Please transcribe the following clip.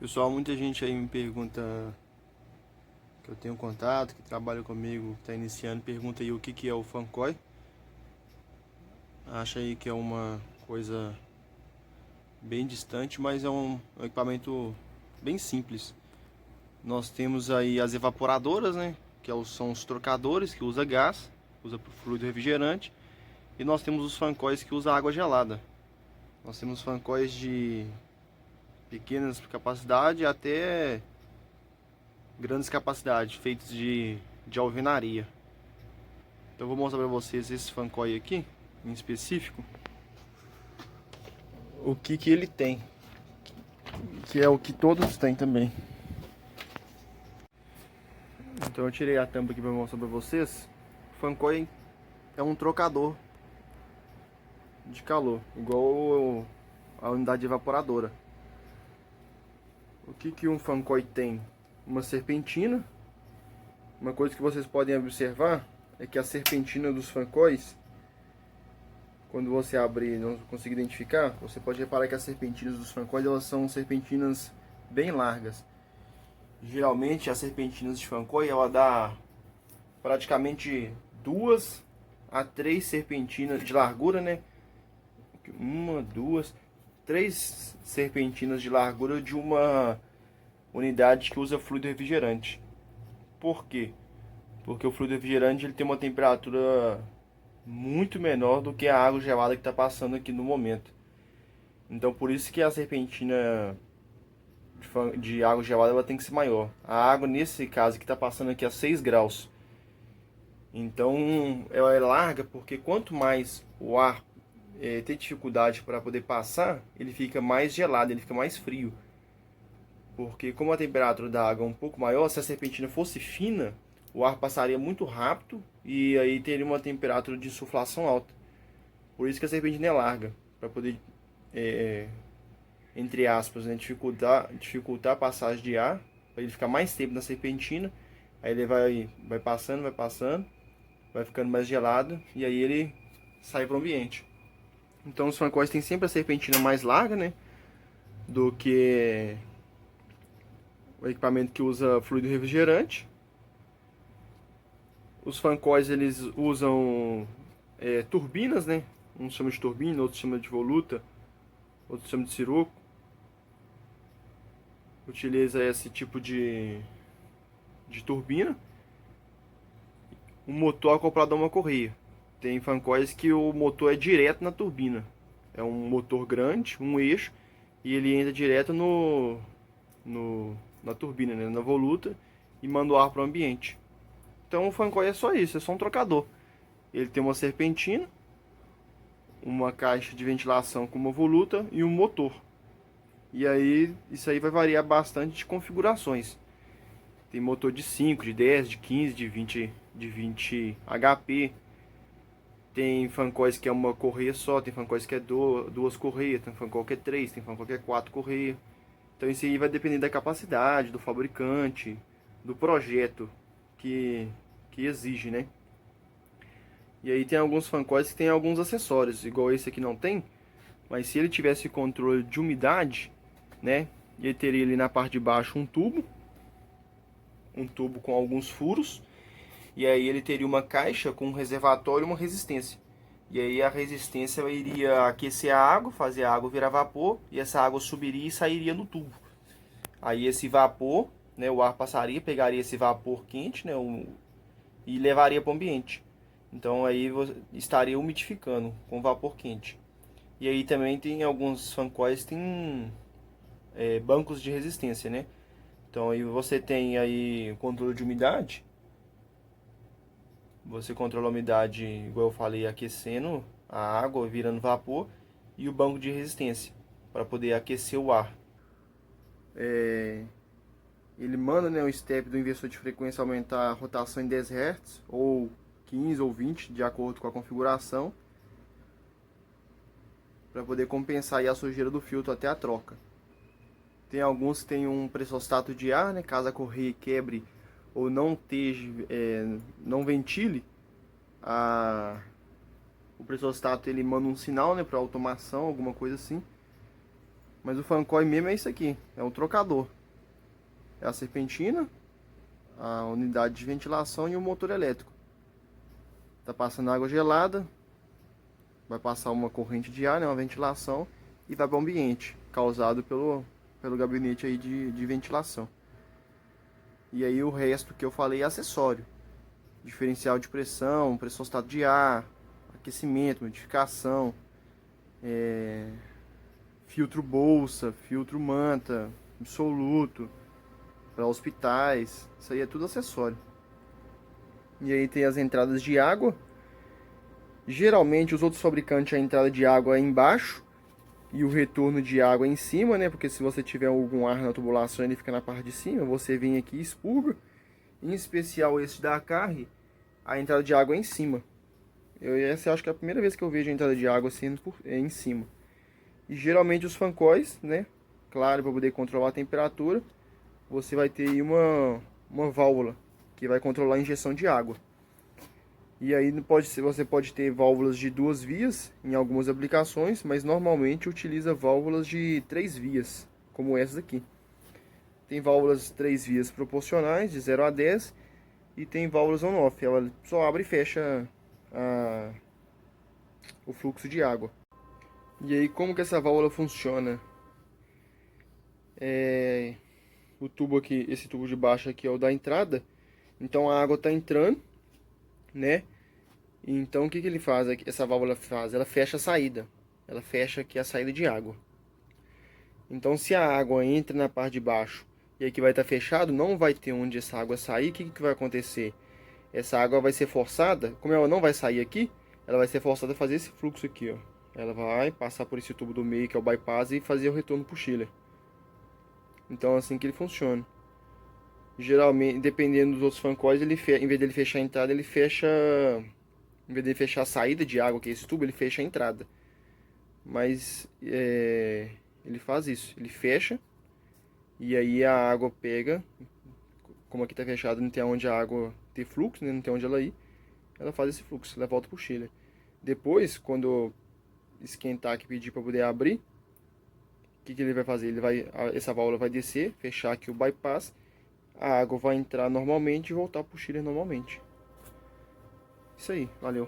Pessoal, muita gente aí me pergunta, que eu tenho contato, que trabalha comigo, que está iniciando, pergunta aí o que que é o Fancoi. Acha aí que é uma coisa bem distante, mas é um equipamento bem simples. Nós temos aí as evaporadoras, né? São os trocadores que usa gás, usa para fluido refrigerante. E nós temos os fancóis que usa água gelada. Nós temos fancóis de pequenas capacidade até grandes capacidades, feitos de alvenaria. Então eu vou mostrar para vocês esse fancói aqui, em específico, o que que ele tem, que é o que todos têm também. Então eu tirei a tampa aqui para mostrar para vocês. O fancói é um trocador de calor, igual a unidade evaporadora. O que que um fancói tem? Uma serpentina. Uma coisa que vocês podem observar é que a serpentina dos fancóis, quando você abrir e não conseguir identificar, você pode reparar que as serpentinas dos fancóis, elas são serpentinas bem largas. Geralmente as serpentinas de fancói, ela dá praticamente 2 a 3 serpentinas de largura, né? Uma, duas, 3 serpentinas de largura de uma unidade que usa fluido refrigerante. Por quê? Porque o fluido refrigerante ele tem uma temperatura muito menor do que a água gelada que está passando aqui no momento. Então por isso que a serpentina de água gelada ela tem que ser maior. A água nesse caso que está passando aqui a 6 graus. Então ela é larga porque quanto mais o ar tem dificuldade para poder passar, ele fica mais gelado, ele fica mais frio. Porque como a temperatura da água é um pouco maior, se a serpentina fosse fina, o ar passaria muito rápido e aí teria uma temperatura de insuflação alta. Por isso que a serpentina é larga, para poder, entre aspas, né, dificultar a passagem de ar, para ele ficar mais tempo na serpentina. Aí ele vai passando, vai ficando mais gelado e aí ele sai para o ambiente. Então os fancóis têm sempre a serpentina mais larga, né, do que o equipamento que usa fluido refrigerante. Os fancóis eles usam turbinas, né? Um chama de turbina, outro chama de voluta, outro chama de siroco. Utiliza esse tipo de turbina. Um motor acoplado a uma correia. Tem fancóis que o motor é direto na turbina. É um motor grande, um eixo, e ele entra direto na turbina, né? Na voluta, e manda o ar para o ambiente. Então o fancói é só isso, é só um trocador. Ele tem uma serpentina, uma caixa de ventilação com uma voluta e um motor. E aí, isso aí vai variar bastante de configurações. Tem motor de 5, de 10, de 15, de 20 HP. Tem fancóis que é uma correia só, tem fancóis que é duas correias, tem fancói que é 3, tem fancói que é 4 correias. Então isso aí vai depender da capacidade, do fabricante, do projeto que exige, né? E aí tem alguns fancóis que tem alguns acessórios, igual esse aqui não tem, mas se ele tivesse controle de umidade, né, ele teria ali na parte de baixo um tubo com alguns furos, e aí ele teria uma caixa com um reservatório e uma resistência. E aí a resistência iria aquecer a água, fazer a água virar vapor, e essa água subiria e sairia no tubo. Aí esse vapor, né, o ar passaria, pegaria esse vapor quente, né, e levaria para o ambiente. Então aí estaria umidificando com vapor quente. E aí também tem alguns fancóis tem bancos de resistência, né? Então aí você tem aí o controle de umidade. Você controla a umidade, igual eu falei, aquecendo a água, virando vapor, e o banco de resistência para poder aquecer o ar. Ele manda, né, o step do inversor de frequência aumentar a rotação em 10 Hz ou 15 ou 20, de acordo com a configuração, para poder compensar aí a sujeira do filtro até a troca. Tem alguns que tem um pressostato de ar, né, caso a correia quebre ou não ventile, o pressostato ele manda um sinal, né, para automação, alguma coisa assim. Mas o Fancoi mesmo é isso aqui, é um trocador. É a serpentina, a unidade de ventilação e o motor elétrico. Tá passando água gelada, vai passar uma corrente de ar, né, uma ventilação, e vai para o ambiente, causado pelo gabinete aí de ventilação. E aí o resto que eu falei é acessório. Diferencial de pressão, pressostat de ar, aquecimento, modificação, filtro bolsa, filtro manta, absoluto, para hospitais, isso aí é tudo acessório. E aí tem as entradas de água. Geralmente os outros fabricantes a entrada de água é embaixo e o retorno de água é em cima, né? Porque se você tiver algum ar na tubulação ele fica na parte de cima, você vem aqui e expurga. Em especial esse da Acarre, a entrada de água é em cima. Essa acho que é a primeira vez que eu vejo a entrada de água sendo em cima. E geralmente os Fancóis, né? Claro, para poder controlar a temperatura, você vai ter aí uma válvula que vai controlar a injeção de água. E aí você pode ter válvulas de 2 vias em algumas aplicações, mas normalmente utiliza válvulas de 3 vias, como essas aqui. Tem válvulas 3 vias proporcionais, de 0 a 10, e tem válvulas on-off, ela só abre e fecha o fluxo de água. E aí como que essa válvula funciona? O tubo aqui, esse tubo de baixo aqui é o da entrada, então a água está entrando, né? Então o que ele faz? Essa válvula faz? Ela fecha a saída. Ela fecha aqui a saída de água. Então se a água entra na parte de baixo e aqui vai estar fechado, não vai ter onde essa água sair. O que vai acontecer? Essa água vai ser forçada, como ela não vai sair aqui, ela vai ser forçada a fazer esse fluxo aqui, ó. Ela vai passar por esse tubo do meio que é o bypass e fazer o retorno para o chiller. Então é assim que ele funciona. Geralmente, dependendo dos outros Fancóis, em vez dele fechar a entrada, ele fecha... Em vez de fechar a saída de água, que é esse tubo, ele fecha a entrada. Mas ele faz isso, ele fecha e aí a água pega, como aqui está fechado, não tem onde a água ter fluxo, né? Não tem onde ela ir, ela faz esse fluxo, ela volta para o chiller. Depois, quando esquentar aqui, pedir para poder abrir, o que ele vai fazer? Essa válvula vai descer, fechar aqui o bypass, a água vai entrar normalmente e voltar para o chiller normalmente. Isso aí, valeu.